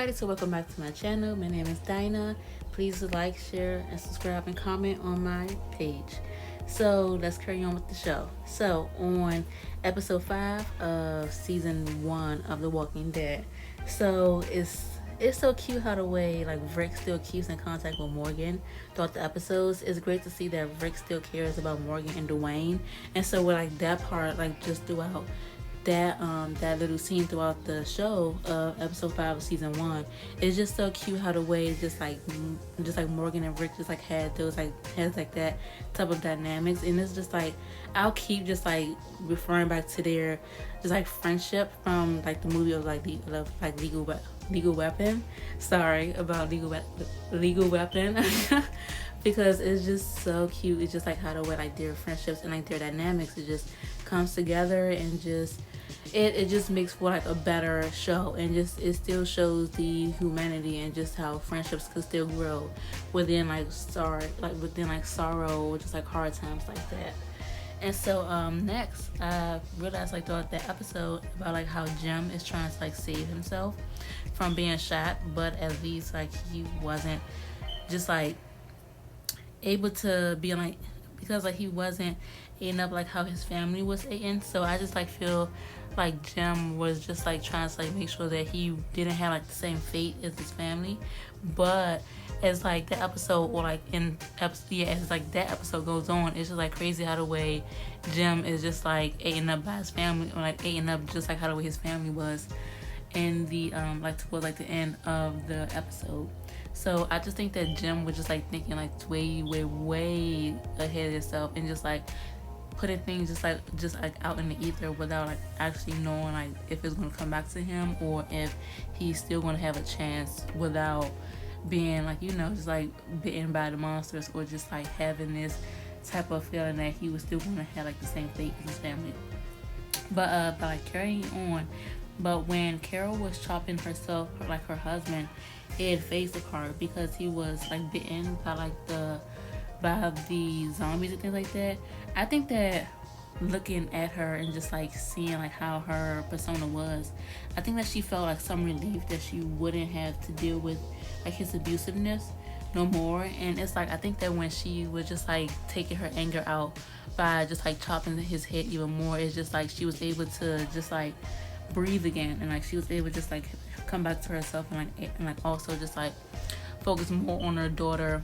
everybody, so welcome back to my channel. My name is Dinah. Please like, share, and subscribe and comment on my page. So let's carry on with the show. So on episode 5 of season 1 of The Walking Dead. So it's so cute how the way like Rick still keeps in contact with Morgan throughout the episodes. It's great to see that Rick still cares about Morgan and Dwayne. And so with like that part, like just throughout that little scene throughout the show of episode 5 of season 1, it's just so cute how the way just like Morgan and Rick just like had that type of dynamics. And it's just like I'll keep just like referring back to their just like friendship from like the movie of like Legal Weapon. Sorry about Legal Weapon. Because it's just so cute. It's just like how the way like their friendships and like their dynamics, it just comes together and just it just makes for like a better show. And just it still shows the humanity and just how friendships could still grow within like sorrow or just like hard times like that. And so next I realized like throughout that episode about like how Jim is trying to like save himself from being shot, but at least like he wasn't just like able to be like, because like he wasn't eating up like how his family was eating. So I just like feel like Jim was just like trying to like make sure that he didn't have like the same fate as his family. But as like the episode or like as like that episode goes on, it's just like crazy how the way Jim is just like eating up by his family, or like eating up just like how the way his family was in the like towards like the end of the episode. So I just think that Jim was just like thinking like way ahead of himself and just like putting things just like out in the ether without like actually knowing like if it's gonna come back to him or if he's still gonna have a chance without being like, just like bitten by the monsters, or just like having this type of feeling that he was still gonna have like the same fate as his family. But like carrying on. But when Carol was chopping herself, like her husband, it faced apart because he was like bitten by the zombies and things like that. I think that looking at her and just like seeing like how her persona was, I think that she felt like some relief that she wouldn't have to deal with like his abusiveness no more. And it's like I think that when she was just like taking her anger out by just like chopping his head even more, it's just like she was able to just like breathe again, and like she was able to just like come back to herself and like also just like focus more on her daughter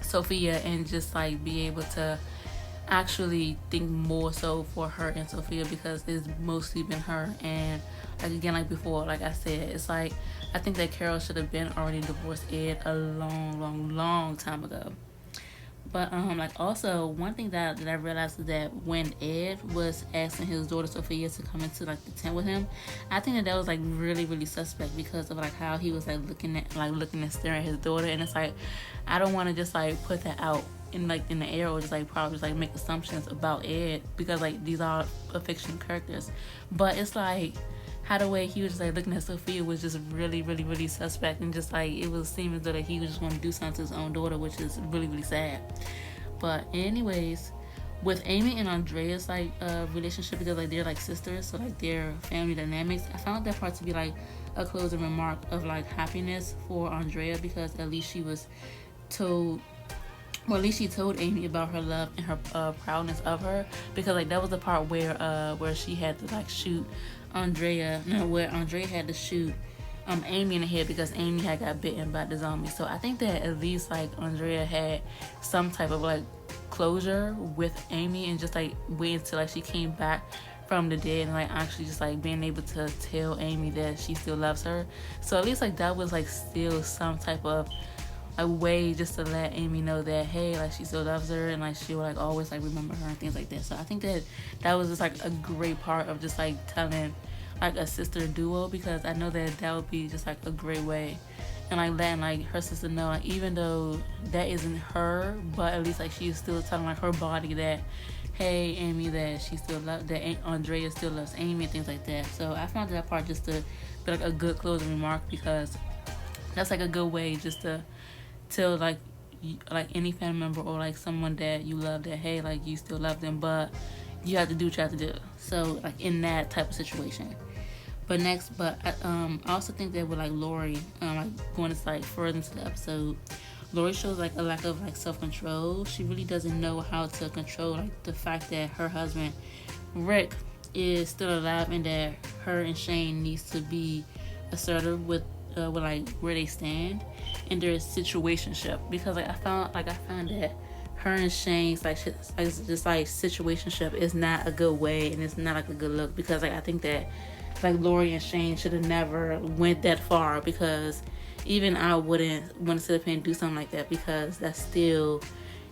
Sophia, and just like be able to actually think more so for her and Sophia, because it's mostly been her. And like again, like before, like I said, it's like I think that Carol should have been already divorced Ed a long time ago. But like also one thing that I realized is that when Ed was asking his daughter Sophia to come into like the tent with him, I think that was like really suspect because of like how he was like looking and staring at his daughter. And it's like I don't want to just like put that out in the air, or just like probably just like make assumptions about Ed, because like these are a fictional characters. But it's like how the way he was just like looking at Sophia was just really suspect, and just like it was seeming as though that he was just going to do something to his own daughter, which is really sad. But anyways, with Amy and Andrea's like relationship, because like they're like sisters, so like their family dynamics, I found that part to be like a closing remark of like happiness for Andrea, because at least she was told, well, at least she told Amy about her love and her proudness of her, because like that was the part where she had to like shoot where Andrea had to shoot Amy in the head, because Amy had got bitten by the zombie. So I think that at least like Andrea had some type of like closure with Amy, and just like wait until like she came back from the dead and like actually just like being able to tell Amy that she still loves her. So at least like that was like still some type of a way just to let Amy know that hey, like she still loves her, and like she will like always like remember her and things like that. So I think that was just like a great part of just like telling like a sister duo, because I know that would be just like a great way, and like letting like her sister know, like even though that isn't her, but at least like she's still telling like her body that hey Amy, that she still that Andrea still loves Amy and things like that. So I found that part just to be like a good closing remark, because that's like a good way just to tell like any family member or like someone that you love that hey, like you still love them, but you have to do what you have to do. So like in that type of situation. But I also think that with like Lori, like going to like further into the episode, Lori shows like a lack of like self control. She really doesn't know how to control like the fact that her husband Rick is still alive, and that her and Shane needs to be assertive with like where they stand in their situationship, because like I found that her and Shane's like just like situationship is not a good way, and it's not like a good look, because like I think that like Lori and Shane should have never went that far, because even I wouldn't want to sit up here and do something like that, because that's still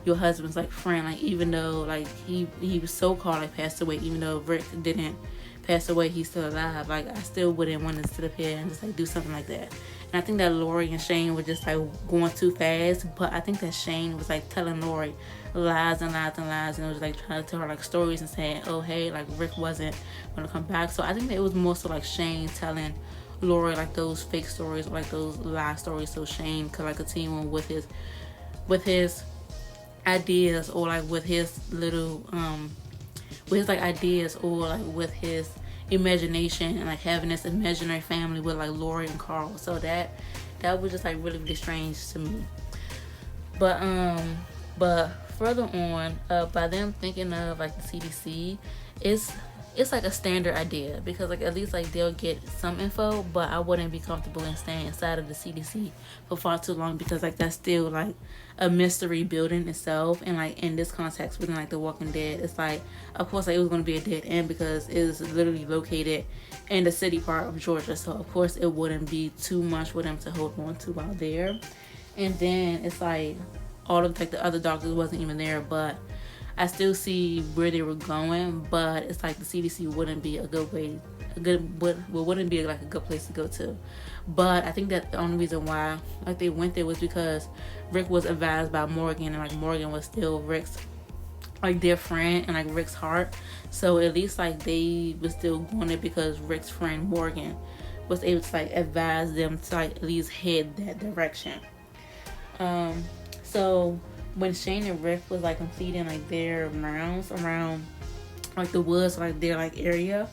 your husband's like friend. Like even though like he was so called like passed away, even though Rick didn't pass away, he's still alive. Like I still wouldn't want to sit up here and just like do something like that. And I think that Lori and Shane were just like going too fast. But I think that Shane was like telling Lori lies and lies and lies, and it was like trying to tell her like stories and saying, oh hey, like Rick wasn't gonna come back. So I think that it was more so like Shane telling Lori like those fake stories or like those lie stories, so Shane could like continue on with his ideas, or like with his little with his like ideas, or like with his imagination, and like having this imaginary family with like Lori and Carl. So that was just like really strange to me. But further on, by them thinking of like the CDC, it's like a standard idea, because like at least like they'll get some info, but I wouldn't be comfortable in staying inside of the CDC for far too long, because like that's still like a mystery building itself. And like in this context within like The Walking Dead, it's like of course like it was going to be a dead end, because it is literally located in the city part of Georgia, so of course it wouldn't be too much for them to hold on to while there. And then it's like all of like the other doctors wasn't even there, but I still see where they were going, but it's like the CDC wouldn't be wouldn't be like a good place to go to. But I think that the only reason why like they went there was because Rick was advised by Morgan, and like Morgan was still Rick's like their friend and like Rick's heart. So at least like they were still going there because Rick's friend Morgan was able to like advise them to like at least head that direction. So when Shane and Rick was like completing like their rounds around like the woods, like their like area,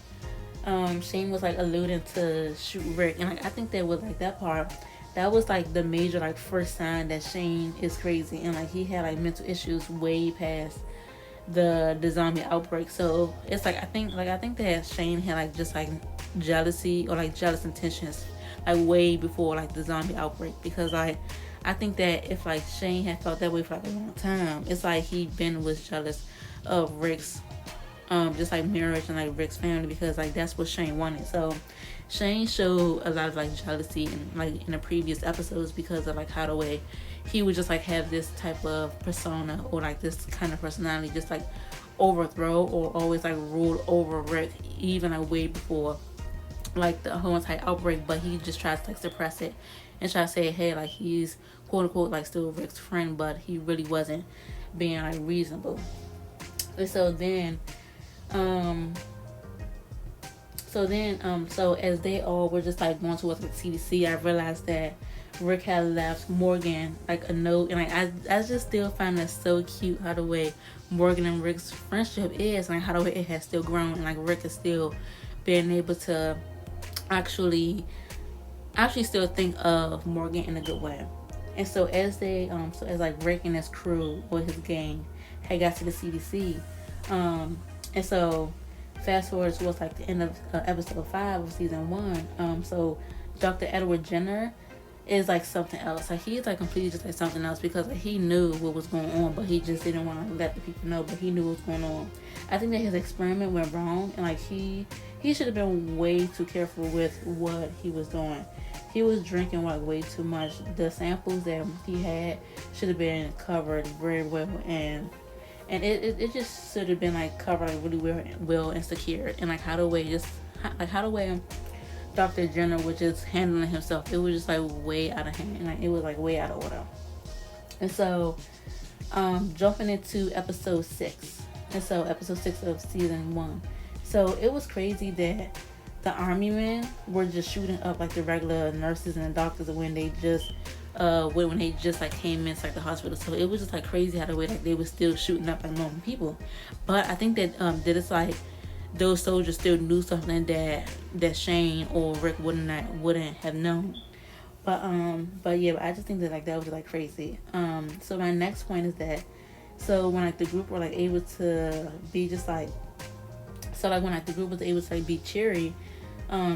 Shane was like alluding to shoot Rick, and like I think that was like that part, that was like the major like first sign that Shane is crazy, and like he had like mental issues way past the zombie outbreak. So it's like I think that Shane had like just like jealousy or like jealous intentions like way before like the zombie outbreak, because like I think that if like Shane had felt that way for like a long time, it's like he been was jealous of Rick's just like marriage and like Rick's family, because like that's what Shane wanted. So Shane showed a lot of like jealousy in the previous episodes, because of like how the way he would just like have this type of persona, or like this kind of personality, just like overthrow or always like rule over Rick, even like way before like the whole entire outbreak. But he just tries to like suppress it and try to say, hey, like he's quote unquote like still Rick's friend, but he really wasn't being like reasonable. And so as they all were just like going towards the CDC, I realized that Rick had left Morgan like a note, and like I just still find that so cute, how the way Morgan and Rick's friendship is, and like how the way it has still grown, and like Rick is still being able to actually still think of Morgan in a good way. And so as like Rick and his crew or his gang had got to the CDC, and so fast forward towards like the end of episode 5 of season 1, so Dr. Edward Jenner is like something else. Like he's like completely just like something else, because like he knew what was going on, but he just didn't want to let the people know, but he knew what was going on. I think that his experiment went wrong, and like he should have been way too careful with what he was doing. He was drinking like way too much. The samples that he had should have been covered very well, and it just should have been like covered like really well and secured. And like how the way Dr. Jenner was just handling himself, it was just like way out of hand, and like it was like way out of order. And so jumping into episode 6, and so episode 6 of season 1, so it was crazy that the army men were just shooting up like the regular nurses and the doctors when they just like came into like the hospital. So it was just like crazy how the way like they were still shooting up like normal people. But I think that it's like those soldiers still knew something that Shane or Rick wouldn't have known. But yeah, I just think that like that was like crazy. So my next point is that so when like the group were like able to be just like so like when like the group was able to like be cheery,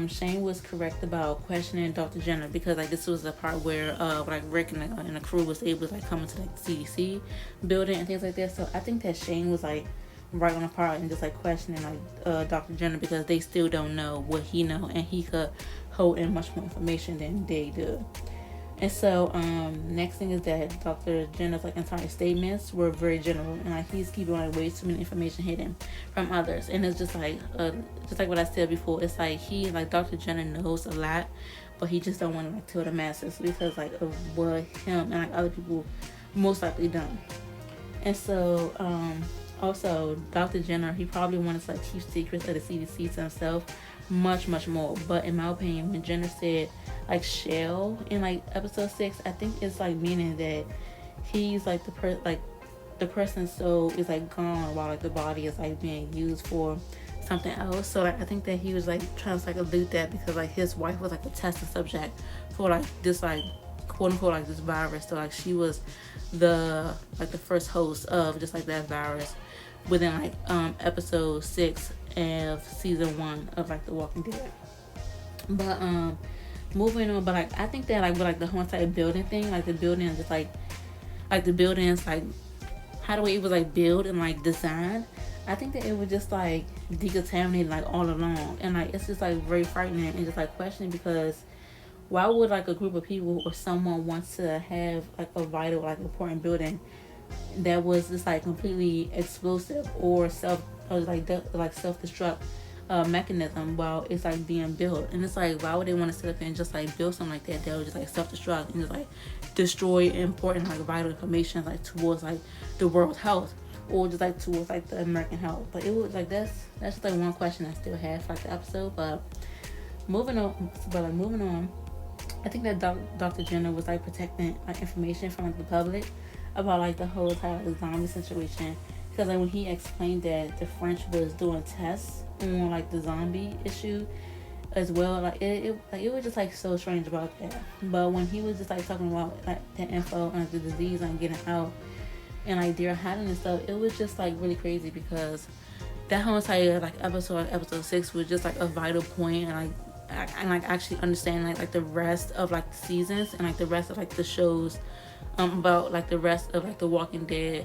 Shane was correct about questioning Dr. Jenner because like this was the part where like Rick and the crew was able to like come into like the CDC building and things like that. So I think that Shane was like right on the part and just like questioning like Dr. Jenner because they still don't know what he know and he could hold in much more information than they do. And so next thing is that Dr. Jenner's like entire statements were very general and like he's keeping like way too many information hidden from others. And it's just like what I said before, it's like he like Dr. Jenner knows a lot, but he just don't want to like tell the masses because like of what him and like other people most likely done. And so also Dr. Jenner, he probably wanted to like keep secrets of the CDC to himself much more. But in my opinion, when Jenner said like shell in like episode 6, I think it's like meaning that he's like the person's soul is like gone while like the body is like being used for something else. So like I think that he was like trying to like elude that because like his wife was like a testing subject for like this like quote unquote like this virus. So like she was the first host of just like that virus within like episode 6 of season 1 of like The Walking Dead. But moving on, but like I think that like with like the whole entire building thing, like the building is just like the buildings like how the way it was like built and like designed, I think that it was just like decontaminated like all along, and like it's just like very frightening and just like questioning because why would like a group of people or someone wants to have like a vital like important building that was just like completely explosive or self-destruct mechanism while it's like being built? And it's like why would they want to sit up and just like build something like that would just like self-destruct and just like destroy important like vital information like towards like the world's health or just like towards like the American health? But it was like that's just like one question I still have for like the episode. But moving on, I think that Dr. Jenner was like protecting like information from like the public about like the whole entire like, zombie situation, because like when he explained that the French was doing tests on like the zombie issue as well, like it was just like so strange about that. But when he was just like talking about like the info and like, the disease and getting out and like they're hiding and stuff, it was just like really crazy because that whole entire like episode 6 was just like a vital point, and like actually understand like the rest of like the seasons and like the rest of like the shows about like the rest of like The Walking Dead,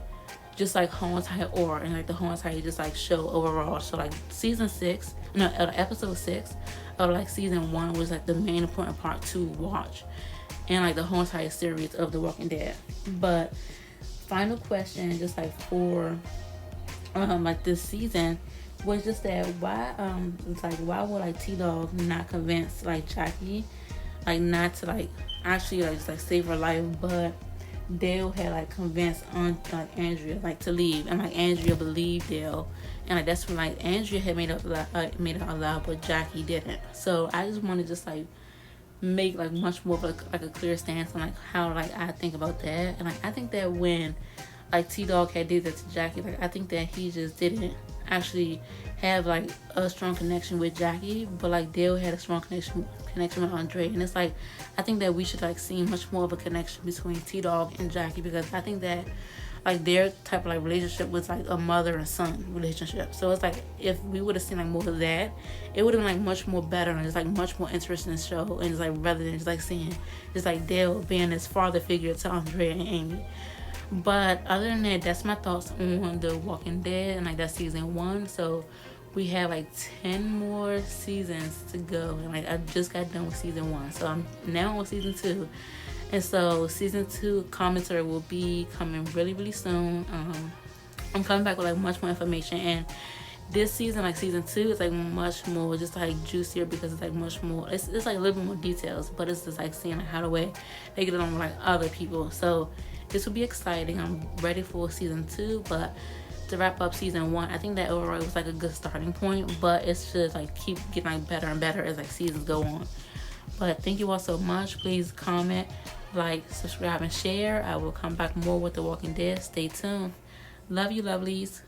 just like whole entire aura and like the whole entire just like show overall. So like episode 6 of like season 1 was like the main important part to watch, and like the whole entire series of The Walking Dead. But final question, just like for like this season, was just that why would like T-Dog not convince like Jackie like not to like actually like just like save her life, but Dale had like convinced like Andrea like to leave, and like Andrea believed Dale, and like that's when like Andrea had made it out loud, but Jackie didn't. So I just want to just like make like much more of a clear stance on like how like I think about that. And like I think that when like T-Dog had did that to Jackie, like I think that he just didn't actually have like a strong connection with Jackie, but like Dale had a strong connection with Andre. And it's like I think that we should like see much more of a connection between T-Dog and Jackie, because I think that like their type of like relationship was like a mother and son relationship. So it's like if we would have seen like more of that, it would have been like much more better and it's like much more interesting show. And it's like rather than just like seeing just like Dale being this father figure to Andre and Amy. But other than that, that's my thoughts on The Walking Dead, and like that's season 1. So we have like 10 more seasons to go, and like I just got done with season 1, so I'm now on season 2. And so season 2 commentary will be coming really soon. I'm coming back with like much more information, and this season, like season 2, is like much more just like juicier because it's like much more, it's like a little bit more details, but it's just like seeing like how the way they get along with like other people. So this will be exciting. I'm ready for season 2, but to wrap up season 1, I think that overall it was like a good starting point, but it's just like keep getting like better and better as like seasons go on. But thank you all so much. Please comment, like, subscribe, and share. I will come back more with The Walking Dead. Stay tuned. Love you, lovelies.